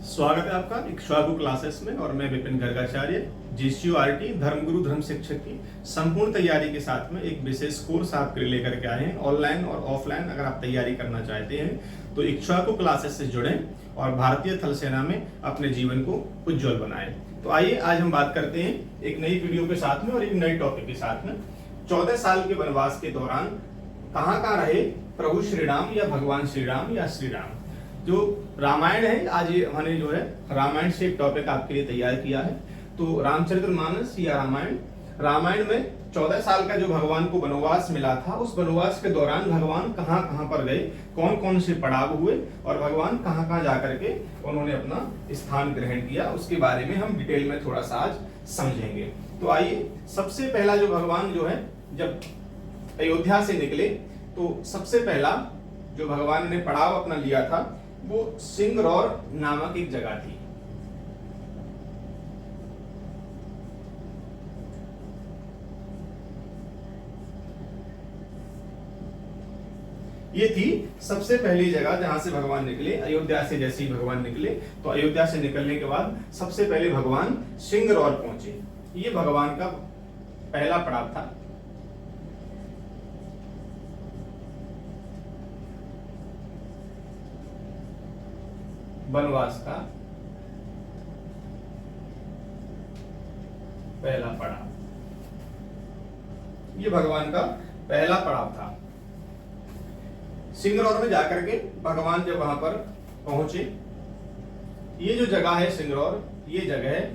स्वागत है आपका इक्ष्वाकु क्लासेस में। और मैं विपिन गर्गाचार्य जीसीयूआरटी धर्मगुरु धर्म शिक्षक की संपूर्ण तैयारी के साथ में एक विशेष कोर्स आपके लिए लेकर के आए हैं। ऑनलाइन और ऑफलाइन अगर आप तैयारी करना चाहते हैं तो इक्ष्वाकु क्लासेस से जुड़ें और भारतीय थल सेना में अपने जीवन को उज्जवल बनाएं। तो आइए आज हम बात करते हैं एक नई वीडियो के साथ में और एक नई टॉपिक के साथ में। 14 साल के वनवास के दौरान कहाँ रहे प्रभु श्री राम या भगवान श्री राम या श्री राम। जो रामायण है, आज ये हमने जो है रामायण से एक टॉपिक आपके लिए तैयार किया है। तो रामचरितमानस या रामायण में 14 साल का जो भगवान को वनवास मिला था, उस वनवास के दौरान भगवान कहाँ पर गए, कौन कौन से पड़ाव हुए और भगवान कहाँ जाकर के उन्होंने अपना स्थान ग्रहण किया, उसके बारे में हम डिटेल में थोड़ा सा आज समझेंगे। तो आइए, सबसे पहला जो भगवान जो है जब अयोध्या से निकले तो सबसे पहला जो भगवान ने पड़ाव अपना लिया था वो सिंगरौर नामक एक जगह थी। ये थी सबसे पहली जगह जहां से भगवान निकले। अयोध्या से जैसे ही भगवान निकले तो अयोध्या से निकलने के बाद सबसे पहले भगवान सिंगरौर पहुंचे। ये भगवान का पहला पड़ाव था। वनवास का पहला पड़ाव, ये भगवान का पहला पड़ाव था। सिंगरौर में जाकर के भगवान जब वहां पर पहुंचे, ये जो जगह है सिंगरौर, ये जगह है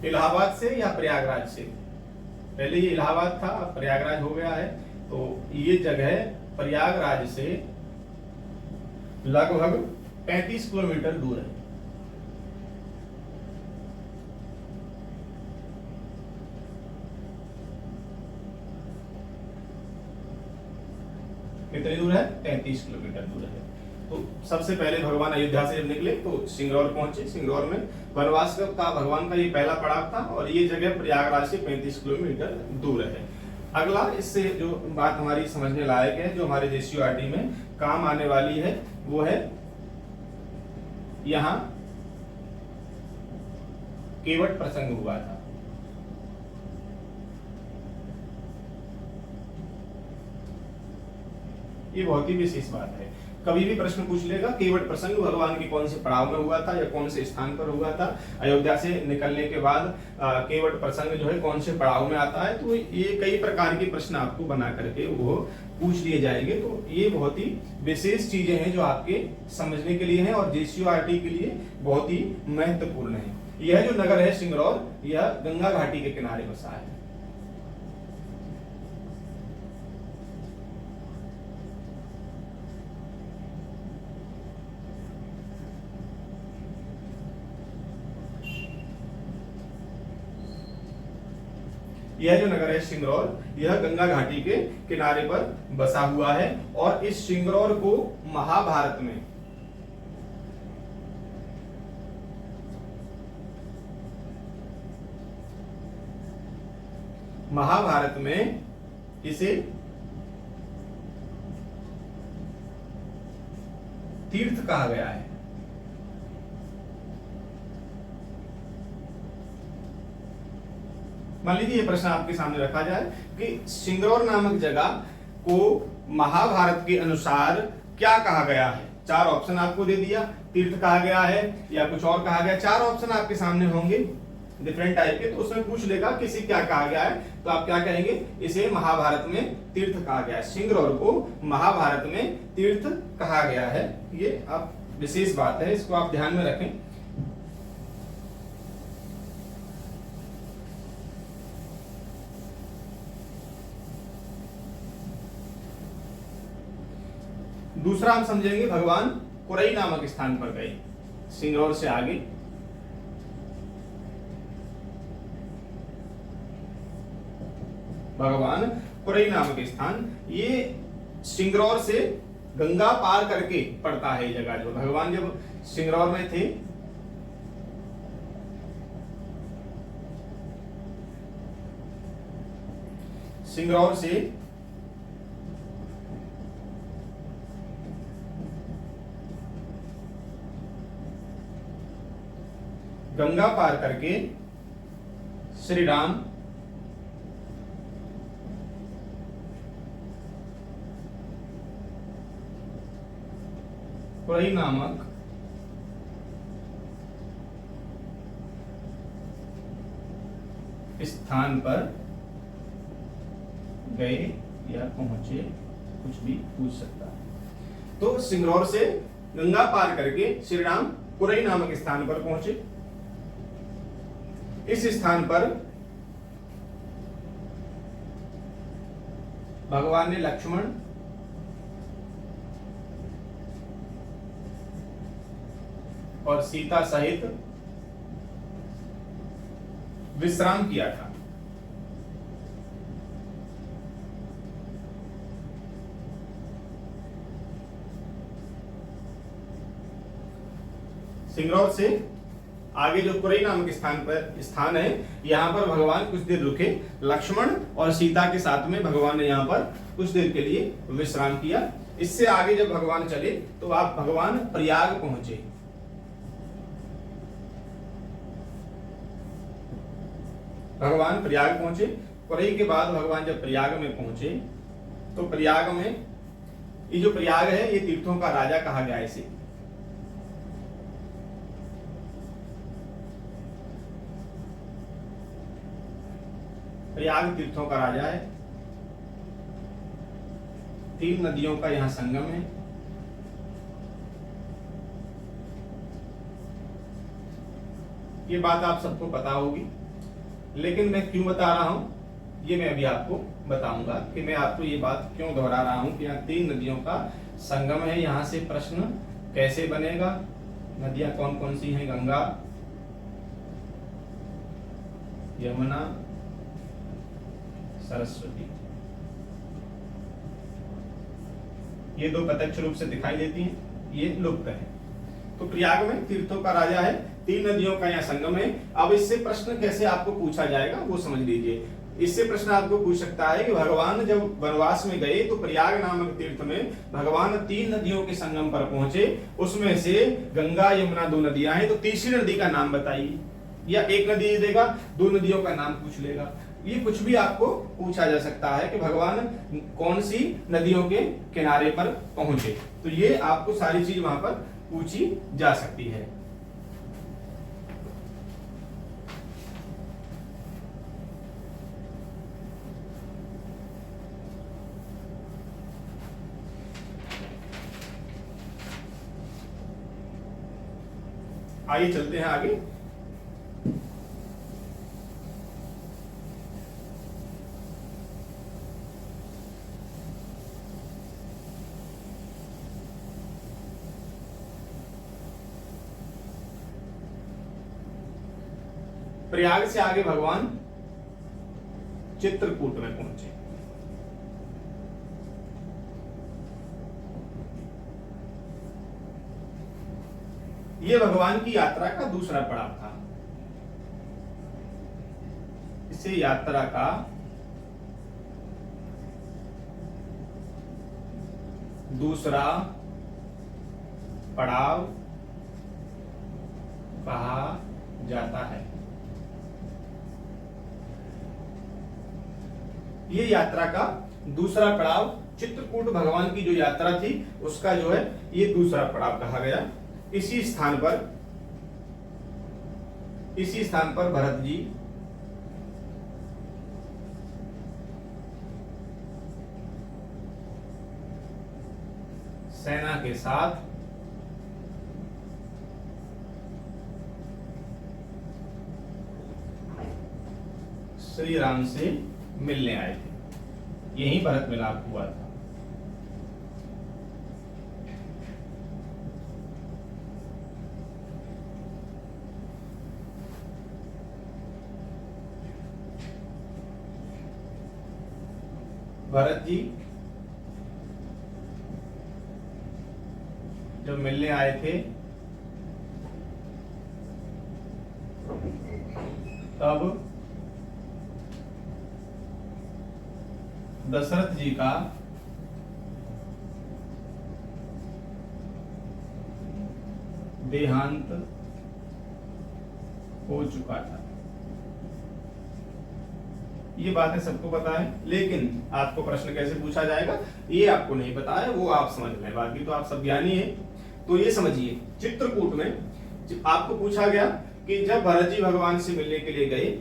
इलाहाबाद से या प्रयागराज से। पहले ये इलाहाबाद था, अब प्रयागराज हो गया है। तो ये जगह प्रयागराज से लगभग 35 किलोमीटर दूर है। कितनी दूर है? 35 किलोमीटर दूर है। तो सबसे पहले भगवान अयोध्या से जब निकले तो सिंगरौर पहुंचे। सिंगरौर में वनवास का भगवान का ये पहला पड़ाव था और ये जगह प्रयागराज से 35 किलोमीटर दूर है। अगला इससे जो बात हमारी समझने लायक है, जो हमारे जीसीयूआरटी में काम आने वाली है, वो है यहां केवट प्रसंग हुआ था। ये बहुत ही विशेष बात है। कभी भी प्रश्न पूछ लेगा केवट प्रसंग भगवान के कौन से पड़ाव में हुआ था या कौन से स्थान पर हुआ था। अयोध्या से निकलने के बाद केवट प्रसंग जो है कौन से पड़ाव में आता है। तो ये कई प्रकार के प्रश्न आपको बना करके वो पूछ लिए जाएंगे। तो ये बहुत ही विशेष चीजें हैं जो आपके समझने के लिए हैं और जीसीयूआरटी के लिए बहुत ही महत्वपूर्ण है। यह जो नगर है सिंगरौर, यह गंगा घाटी के किनारे बसा है। यह जो नगर है सिंगरौर, यह गंगा घाटी के किनारे पर बसा हुआ है। और इस सिंगरौर को महाभारत में इसे तीर्थ कहा गया है। मान लीजिए ये प्रश्न आपके सामने रखा जाए कि सिंगरौर नामक जगह को महाभारत के अनुसार क्या कहा गया है। 4 ऑप्शन आपको दे दिया, तीर्थ कहा गया है या कुछ और कहा गया। 4 ऑप्शन आपके सामने होंगे डिफरेंट टाइप के, तो उसमें पूछ लेगा किसी क्या कहा गया है, तो आप क्या कहेंगे? इसे महाभारत में तीर्थ कहा गया है। सिंगरौर को महाभारत में तीर्थ कहा गया है। ये आप विशेष बात है, इसको आप ध्यान में रखें। दूसरा हम समझेंगे, भगवान कुरई नामक स्थान पर गए। सिंगरौर से आगे भगवान कुरई नामक स्थान, ये सिंगरौर से गंगा पार करके पड़ता है। ये जगह जो भगवान जब सिंगरौर में थे, सिंगरौर से गंगा पार करके श्री राम पुरई नामक स्थान पर गए या पहुंचे, कुछ भी पूछ सकता है। तो सिंगरौर से गंगा पार करके श्री राम पुरई नामक स्थान पर पहुंचे। इस स्थान पर भगवान ने लक्ष्मण और सीता सहित विश्राम किया था। सिंगरौर से आगे जो पुरई नामक स्थान है, यहाँ पर भगवान कुछ देर रुके। लक्ष्मण और सीता के साथ में भगवान ने यहाँ पर कुछ देर के लिए विश्राम किया। इससे आगे जब भगवान चले तो आप भगवान प्रयाग पहुंचे। भगवान प्रयाग पहुंचे। पुरई के बाद भगवान जब प्रयाग में पहुंचे तो प्रयाग में, ये जो प्रयाग है ये तीर्थों का राजा कहा गया है इसे। प्रयाग तीर्थों का राजा है। 3 नदियों का यहां संगम है। ये बात आप सबको पता होगी, लेकिन मैं क्यों बता रहा हूं ये मैं अभी आपको बताऊंगा कि मैं आपको ये बात क्यों दोहरा रहा हूं कि यहाँ 3 नदियों का संगम है। यहां से प्रश्न कैसे बनेगा, नदियां कौन कौन सी हैं? गंगा, यमुना, सरस्वती। ये 2 प्रत्यक्ष रूप से दिखाई देती हैं, ये लुप्त है। तो प्रयाग में तीर्थों का राजा है, 3 नदियों का यहाँ संगम है। अब इससे प्रश्न कैसे आपको पूछा जाएगा वो समझ लीजिए। इससे प्रश्न आपको पूछ सकता है कि भगवान जब वनवास में गए तो प्रयाग नामक तीर्थ में भगवान 3 नदियों के संगम पर पहुंचे। उसमें से गंगा यमुना 2 नदियां हैं, तो तीसरी नदी का नाम बताइए। या एक नदी देगा, 2 नदियों का नाम पूछ लेगा। ये कुछ भी आपको पूछा जा सकता है कि भगवान कौन सी नदियों के किनारे पर पहुंचे। तो ये आपको सारी चीज वहां पर पूछी जा सकती है। आइए चलते हैं आगे। प्रयाग से आगे भगवान चित्रकूट में पहुंचे। ये भगवान की यात्रा का दूसरा पड़ाव था। इसे यात्रा का दूसरा पड़ाव कहा जाता है। ये यात्रा का दूसरा पड़ाव, चित्रकूट भगवान की जो यात्रा थी उसका जो है ये दूसरा पड़ाव कहा गया। इसी स्थान पर भरत जी सेना के साथ श्री राम से मिलने आए थे। यही भरत मिलाप हुआ था। भरत जी जब मिलने आए थे तब दशरथ जी का देहांत हो चुका था। ये बातें सबको पता है, लेकिन आपको प्रश्न कैसे पूछा जाएगा ये आपको नहीं पता है, वो आप समझ लें, बाकी तो आप सब ज्ञानी है। तो ये समझिए, चित्रकूट में आपको पूछा गया कि जब भरत जी भगवान से मिलने के लिए गए,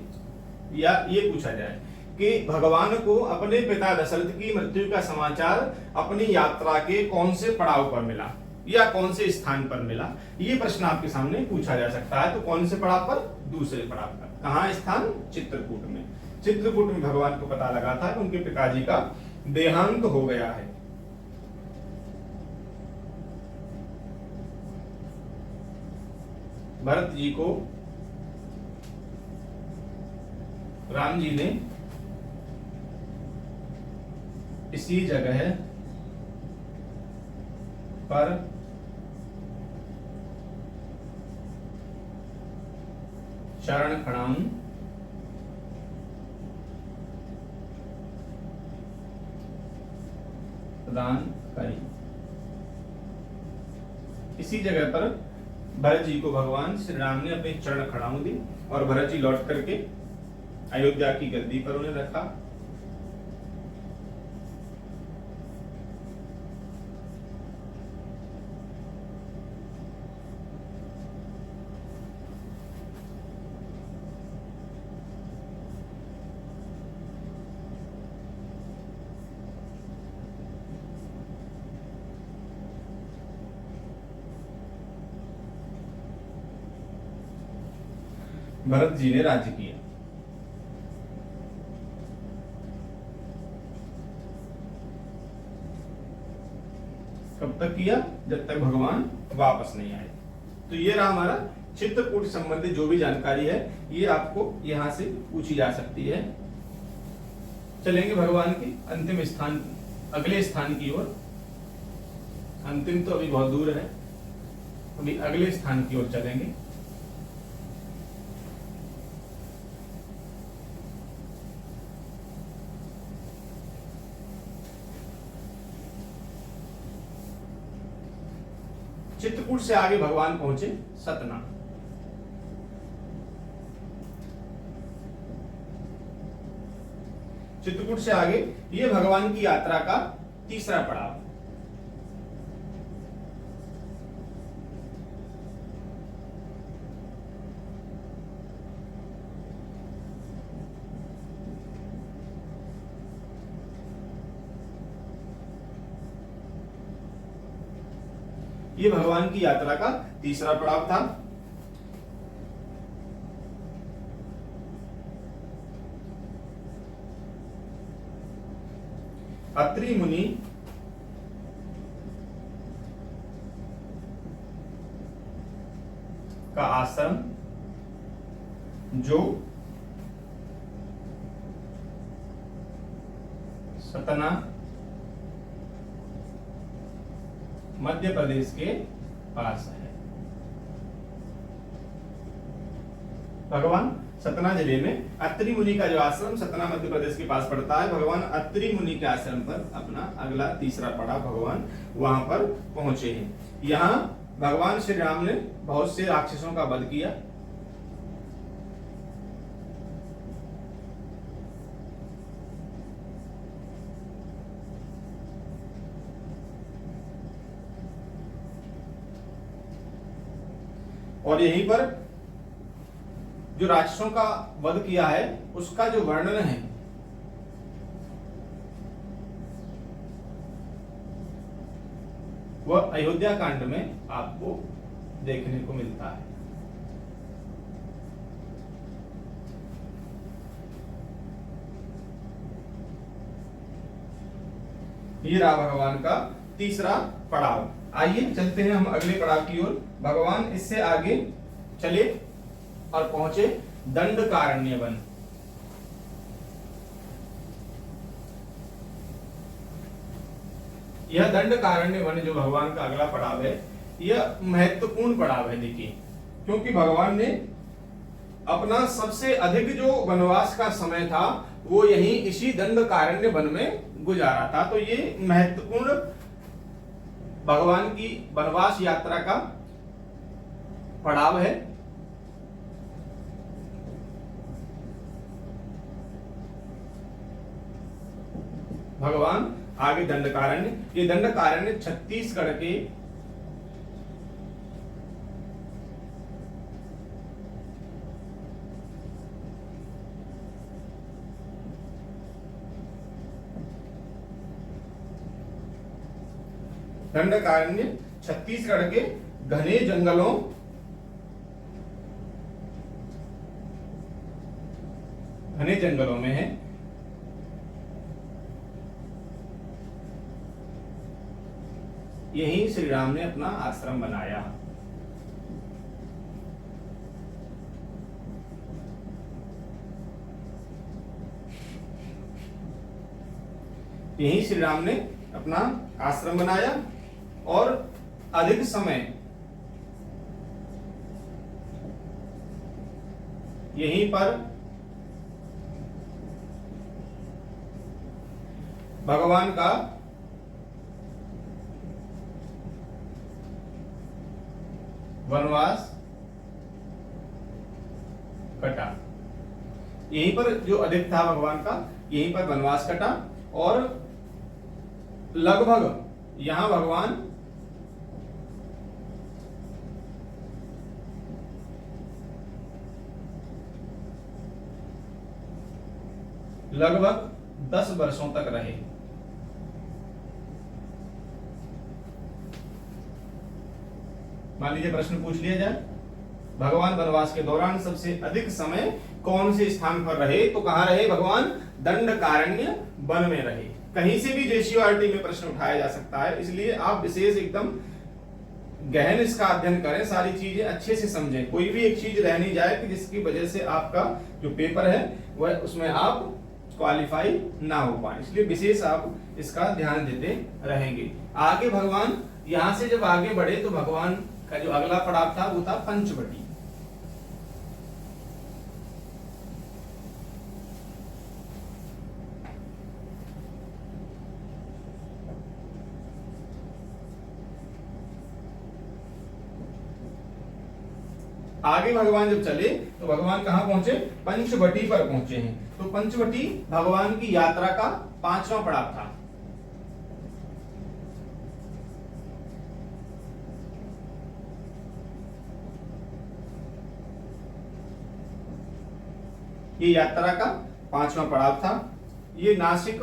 या ये पूछा जाए कि भगवान को अपने पिता दशरथ की मृत्यु का समाचार अपनी यात्रा के कौन से पड़ाव पर मिला या कौन से स्थान पर मिला, ये प्रश्न आपके सामने पूछा जा सकता है। तो कौन से पड़ाव पर? दूसरे पड़ाव पर। कहाँ स्थान? चित्रकूट में। चित्रकूट में भगवान को पता लगा था कि उनके पिताजी का देहांत हो गया है। भरत जी को राम जी ने इसी जगह पर चरण खड़ाऊं प्रदान करी। इसी जगह पर भरत जी को भगवान श्री राम ने अपने चरण खड़ाऊं दी और भरत जी लौट करके अयोध्या की गद्दी पर उन्हें रखा। भरत जी ने राज्य किया। कब तक किया? जब तक भगवान वापस नहीं आए। तो ये रहा हमारा चित्रकूट संबंधी जो भी जानकारी है, ये आपको यहां से पूछी जा सकती है। चलेंगे भगवान के अंतिम स्थान, अगले स्थान की ओर। अंतिम तो अभी बहुत दूर है, अभी अगले स्थान की ओर चलेंगे। चित्रकूट से आगे भगवान पहुंचे सतना। चित्रकूट से आगे ये भगवान की यात्रा का तीसरा पड़ाव। ये भगवान की यात्रा का तीसरा पड़ाव था। अत्रि मुनि का आश्रम जो सतना मध्य प्रदेश के पास है। भगवान सतना जिले में अत्रि मुनि का जो आश्रम सतना मध्य प्रदेश के पास पड़ता है, भगवान अत्रि मुनि के आश्रम पर अपना अगला तीसरा पड़ाव भगवान वहां पर पहुंचे हैं। यहाँ भगवान श्री राम ने बहुत से राक्षसों का वध किया। और यहीं पर जो राक्षसों का वध किया है उसका जो वर्णन है वह अयोध्या कांड में आपको देखने को मिलता है। ये रहा भगवान का तीसरा पड़ाव। आइए चलते हैं हम अगले पड़ाव की ओर। भगवान इससे आगे चले और पहुंचे दंडकारण्य वन। यह दंडकारण्य वन जो भगवान का अगला पड़ाव है, यह महत्वपूर्ण पड़ाव है। देखिए, क्योंकि भगवान ने अपना सबसे अधिक जो वनवास का समय था वो यही इसी दंडकारण्य वन में गुजारा था। तो ये महत्वपूर्ण भगवान की वनवास यात्रा का पड़ाव है। भगवान आगे दंडकारण्य, ये दंडकारण्य छत्तीसगढ़ के दंडकारण्य छत्तीसगढ़ के घने जंगलों में है। यहीं श्री राम ने अपना आश्रम बनाया। यहीं श्री राम ने अपना आश्रम बनाया और अधिक समय यहीं पर भगवान का वनवास कटा। यहीं पर जो अधिक था भगवान का, यहीं पर वनवास कटा और लगभग यहां भगवान लगभग 10 वर्षों तक रहे। मान लीजिए प्रश्न पूछ लिया जाए, भगवान वनवास के दौरान सबसे अधिक समय कौन से स्थान पर रहे, तो कहां रहे भगवान? दंडकारण्य वन में रहे। कहीं से भी जेसीईआरटी में प्रश्न उठाया जा सकता है, इसलिए आप विशेष एकदम गहन इसका अध्ययन करें, सारी चीजें अच्छे से समझें, कोई भी एक चीज रह नहीं जाए कि जिसकी वजह से आपका जो पेपर है वह उसमें आप क्वालिफाई ना हो पाए, इसलिए विशेष आप इसका ध्यान देते रहेंगे। आगे भगवान यहां से जब आगे बढ़े तो भगवान का जो अगला पड़ाव था वो था पंचवटी। आगे भगवान जब चले तो भगवान कहां पहुंचे? पंचवटी पर पहुंचे हैं। तो पंचवटी भगवान की यात्रा का 5वां पड़ाव था। ये यात्रा का 5वां पड़ाव था। ये नासिक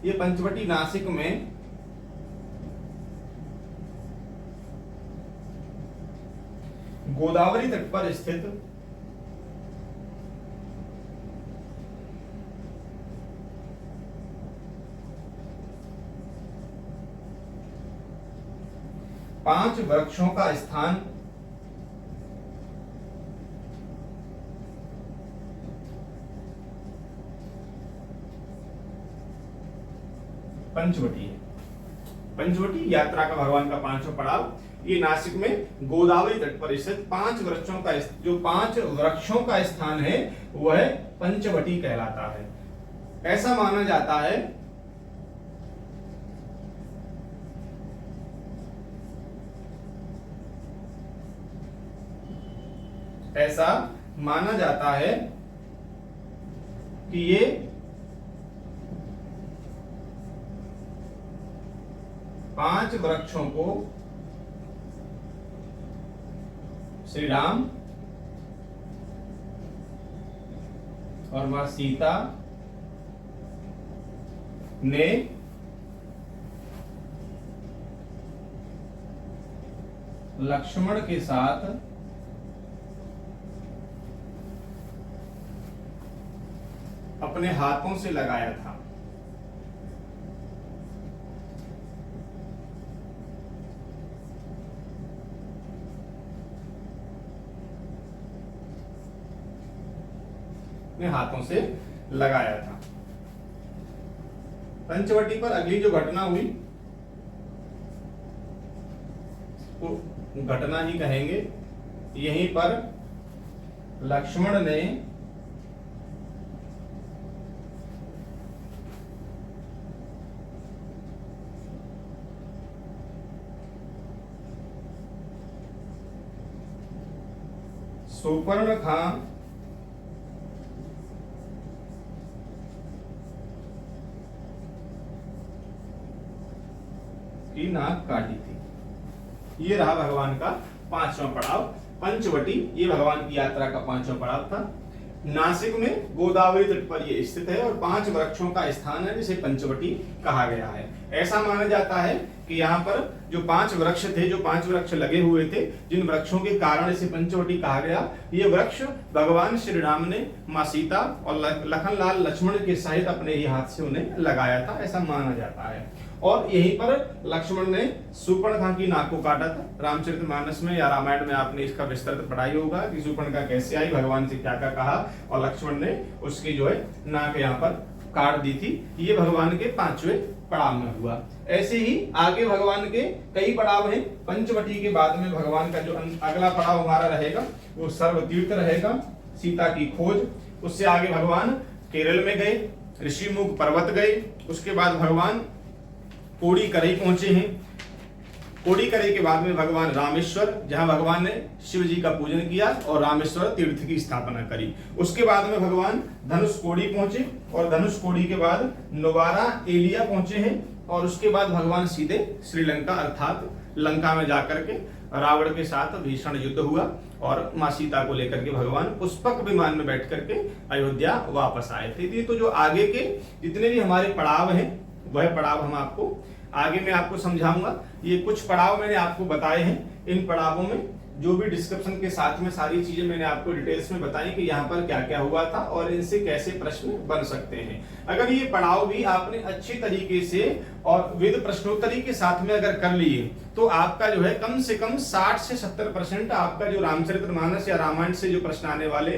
ये पंचवटी नासिक में गोदावरी तट पर स्थित पांच वृक्षों का स्थान पंचवटी है। पंचवटी यात्रा का भगवान का 5वां पड़ाव, ये नासिक में गोदावरी तट पर स्थित 5 वृक्षों का जो 5 वृक्षों का स्थान है वह पंचवटी कहलाता है। ऐसा माना जाता है कि ये पांच वृक्षों को श्री राम और मां सीता ने लक्ष्मण के साथ अपने हाथों से लगाया था। अपने हाथों से लगाया था। पंचवटी पर अगली जो घटना हुई वो घटना ही कहेंगे। यहीं पर लक्ष्मण ने सुपर्णखा की नाक काटी थी। ये रहा भगवान का 5वां पड़ाव, पंचवटी। ये भगवान की यात्रा का 5वां पड़ाव था। नासिक में गोदावरी तट पर ये स्थित है और 5 वृक्षों का स्थान है जिसे पंचवटी कहा गया है। ऐसा माना जाता है कि यहाँ पर जो 5 वृक्ष थे, जो 5 वृक्ष लगे हुए थे, जिन वृक्षों के कारण इसे पंचवटी कहा गया, ये वृक्ष भगवान श्री राम ने माँ सीता और लखनलाल लक्ष्मण के सहित अपने ही हाथ से उन्हें लगाया था, ऐसा माना जाता है। और यहीं पर लक्ष्मण ने सुपर्णखा की नाक को काटा था। रामचरितमानस में या रामायण में आपने इसका विस्तृत पढ़ाई होगा कि सुपर्णखा कैसे आई, भगवान से क्या क्या कहा और लक्ष्मण ने उसकी जो है नाक यहाँ पर काट दी थी। ये भगवान के 5वें पड़ाव में हुआ। ऐसे ही आगे भगवान के कई पड़ाव हैं। पंचवटी के बाद में भगवान का जो अगला पड़ाव हमारा रहेगा वो सर्व तीर्थ रहेगा, सीता की खोज। उससे आगे भगवान केरल में गए, ऋषिमुख पर्वत गए। उसके बाद भगवान कोड़ीकरई पहुंचे हैं। कोड़ीकरई के बाद में भगवान रामेश्वर, जहां भगवान ने शिव जी का पूजन किया और रामेश्वर तीर्थ की स्थापना करी। उसके बाद में भगवान धनुषकोडी पहुंचे और धनुषकोडी के बाद नोबारा एलिया पहुंचे हैं और उसके बाद भगवान सीधे श्रीलंका अर्थात लंका में जाकर के रावण के साथ भीषण युद्ध हुआ और माँ सीता को लेकर के भगवान पुष्पक विमान में बैठ करके अयोध्या वापस आए थे। तो जो आगे के जितने भी हमारे पड़ाव हैं वह पड़ाव हम आपको आगे मैं आपको समझाऊंगा। ये कुछ पड़ाव मैंने आपको बताए हैं। इन पड़ावों में जो भी डिस्क्रिप्शन के साथ में सारी चीजें मैंने आपको डिटेल्स में बताई कि यहाँ पर क्या क्या हुआ था और इनसे कैसे प्रश्न बन सकते हैं। अगर ये पड़ाव भी आपने अच्छी तरीके से और विद प्रश्नोत्तरी के साथ में अगर कर लिए तो आपका जो है कम से कम 60 से 70% आपका जो रामचरितमानस या रामायण से जो प्रश्न आने वाले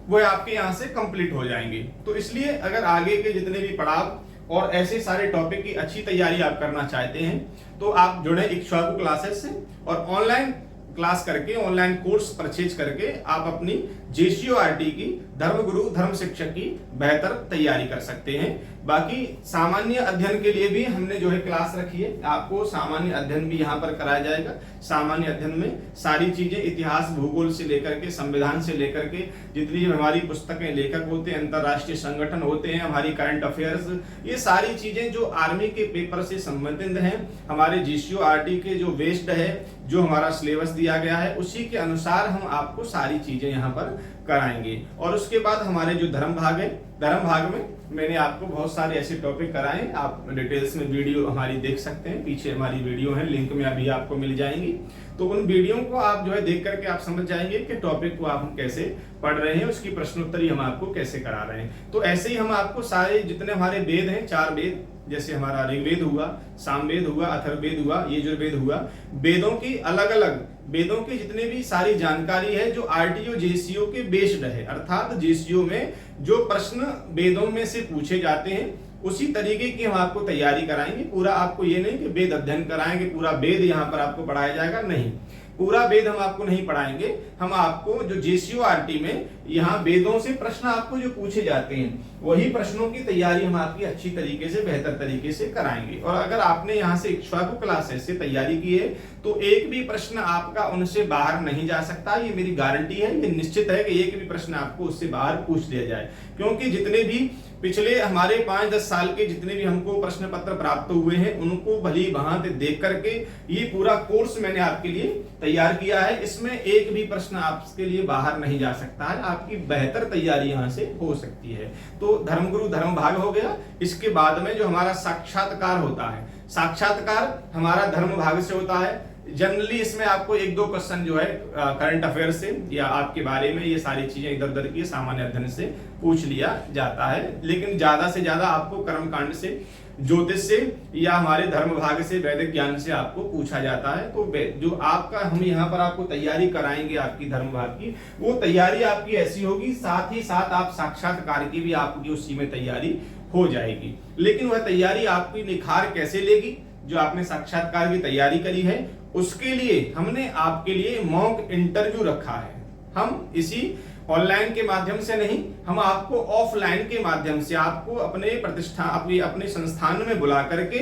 वो आपके यहाँ से कंप्लीट हो जाएंगे। तो इसलिए अगर आगे के जितने भी पड़ाव और ऐसे सारे टॉपिक की अच्छी तैयारी आप करना चाहते हैं तो आप जुड़े इक्ष्वाकु क्लासेस से और ऑनलाइन क्लास करके, ऑनलाइन कोर्स परचेज करके आप अपनी JCORT की धर्मगुरु धर्म शिक्षक की बेहतर तैयारी कर सकते हैं। बाकी सामान्य अध्ययन के लिए भी हमने जो है क्लास रखी है, आपको सामान्य अध्ययन भी यहाँ पर कराया जाएगा। सामान्य अध्ययन में सारी चीजें इतिहास भूगोल से लेकर के संविधान से लेकर के जितनी हमारी पुस्तकें, लेखक होते हैं, अंतरराष्ट्रीय संगठन होते हैं, हमारी करंट अफेयर्स, ये सारी चीजें जो आर्मी के पेपर से संबंधित हैं, हमारे JCORT के जो बेस्ड है, जो हमारा सिलेबस दिया गया है उसी के अनुसार हम आपको सारी चीजें यहाँ पर कराएंगे। और उसके बाद हमारे जो धर्म भाग है, धर्म भाग में मैंने आपको बहुत सारे ऐसे टॉपिक कराए, आप डिटेल्स में वीडियो हमारी देख सकते हैं। पीछे हमारी वीडियो है, लिंक में अभी आपको मिल जाएंगी। तो उन वीडियो को आप जो है देख करके आप समझ जाएंगे कि टॉपिक को आप हम कैसे पढ़ रहे हैं, उसकी प्रश्नोत्तरी हम आपको कैसे करा रहे हैं। तो ऐसे ही हम आपको सारे जितने हमारे वेद हैं, 4 वेद, जैसे हमारा ऋग्वेद हुआ, सामवेद हुआ, अथर्ववेद हुआ, यजुर्वेद हुआ, वेदों की अलग अलग वेदों की जितने भी सारी जानकारी है जो RTO JCO के बेस्ड है, अर्थात JCO में जो प्रश्न वेदों में से पूछे जाते हैं उसी तरीके की हम आपको तैयारी कराएंगे। पूरा आपको ये नहीं कि वेद अध्ययन कराएंगे, पूरा वेद यहाँ पर आपको पढ़ाया जाएगा, नहीं, पूरा वेद हम आपको नहीं पढ़ाएंगे। हम आपको जो JCORT में यहाँ वेदों से प्रश्न आपको जो पूछे जाते हैं वही प्रश्नों की तैयारी हम आपकी अच्छी तरीके से, बेहतर तरीके से कराएंगे। और अगर आपने यहाँ से इक्ष्वाकु क्लासेस से तैयारी की है तो एक भी प्रश्न आपका उनसे बाहर नहीं जा सकता, ये मेरी गारंटी है। ये निश्चित है कि एक भी प्रश्न आपको उससे बाहर पूछ दिया जाए, क्योंकि जितने भी पिछले हमारे 5-10 साल के जितने भी हमको प्रश्न पत्र प्राप्त हुए हैं उनको भली भांति देख करके ये पूरा कोर्स मैंने आपके लिए तैयार किया है। इसमें एक भी प्रश्न आपके लिए बाहर नहीं जा सकता है, आपकी बेहतर तैयारी यहाँ से हो सकती है। तो धर्मगुरु धर्म भाग हो गया। इसके बाद में जो हमारा साक्षात्कार होता है, साक्षात्कार हमारा धर्म भाग से होता है। जनरली इसमें आपको 1-2 क्वेश्चन जो है करंट अफेयर से या आपके बारे में, ये सारी चीजें इधर उधर की सामान्य अध्ययन से पूछ लिया जाता है, लेकिन ज्यादा से ज्यादा आपको कर्मकांड से, ज्योतिष से या हमारे धर्म भाग से, वैदिक ज्ञान से आपको पूछा जाता है। तो जो आपका हम यहाँ पर आपको तैयारी कराएंगे आपकी धर्म भाग की, वो तैयारी आपकी ऐसी होगी, साथ ही साथ आप साक्षात्कार की भी आपकी उसी में तैयारी हो जाएगी। लेकिन वह तैयारी आपकी निखार कैसे लेगी? जो आपने साक्षात्कार की तैयारी करी है उसके लिए हमने आपके लिए मॉक इंटरव्यू रखा है। हम इसी ऑनलाइन के माध्यम से नहीं, हम आपको ऑफलाइन के माध्यम से आपको अपने प्रतिष्ठान, अपने संस्थान में बुला करके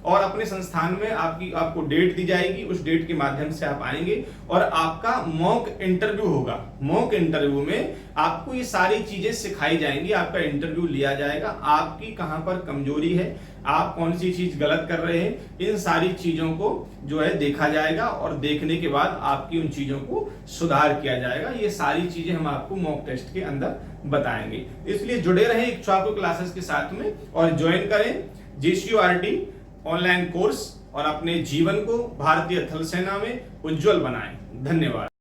और अपने संस्थान में आपको डेट दी जाएगी, उस डेट के माध्यम से आप आएंगे और आपका मॉक इंटरव्यू होगा। मॉक इंटरव्यू में आपको ये सारी चीजें सिखाई जाएंगी, आपका इंटरव्यू लिया जाएगा, आपकी कहां पर कमजोरी है, आप कौन सी चीज गलत कर रहे हैं, इन सारी चीजों को जो है देखा जाएगा और देखने के बाद आपकी उन चीजों को सुधार किया जाएगा। ये सारी चीजें हम आपको मॉक टेस्ट के अंदर बताएंगे। इसलिए जुड़े रहें इक्ष्वाकु क्लासेस के साथ में और ज्वाइन करें JCURT ऑनलाइन कोर्स और अपने जीवन को भारतीय थल सेना में उज्जवल बनाएं। धन्यवाद।